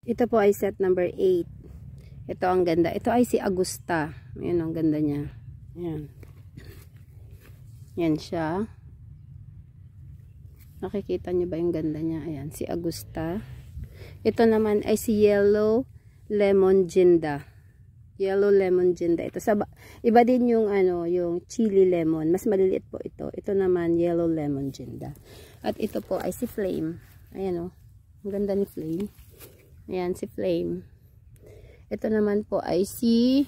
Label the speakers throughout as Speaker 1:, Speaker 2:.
Speaker 1: Ito po ay set number 8. Ito ang ganda. Ito ay si Agusta. Ayan ang ganda niya. Ayan. Yan siya. Nakikita niyo ba yung ganda niya? Ayan, si Agusta. Ito naman ay si Yellow Lemon Ginda. Yellow Lemon Ginda. Ito sa iba din yung ano, yung chili lemon. Mas maliliit po ito. Ito naman Yellow Lemon Ginda. At ito po ay si Flame. Ayan oh. Ang ganda ni Flame. Ayan si Flame. Ito naman po ay si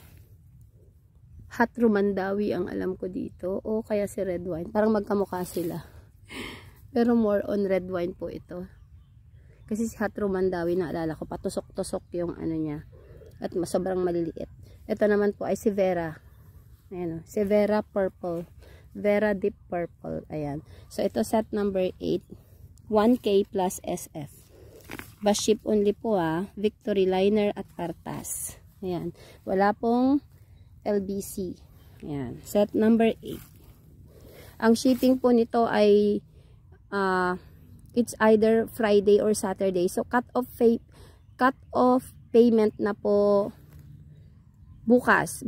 Speaker 1: Hot Rumandawi ang alam ko dito. O kaya si Red Wine. Parang magkamukha sila. Pero more on red wine po ito. Kasi si Hot Rumandawi naalala ko. Patusok-tusok yung ano niya. At sobrang maliliit. Ito naman po ay si Vera. Ayan o. Si Vera Purple. Vera Deep Purple. Ayan. So ito set number 8. 1K plus SF. Bus ship only po Victory Liner at Partas. Ayan. Wala pong LBC. Ayan. Set number 8. Ang shipping po nito ay it's either Friday or Saturday. So cut off payment na po bukas.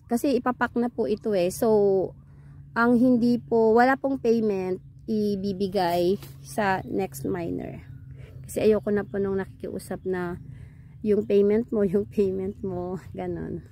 Speaker 1: Kasi ipapak na po ito So ang hindi po, wala pong payment ibibigay sa next miner. Kasi ayoko na po nung nakikiusap na yung payment mo, ganon.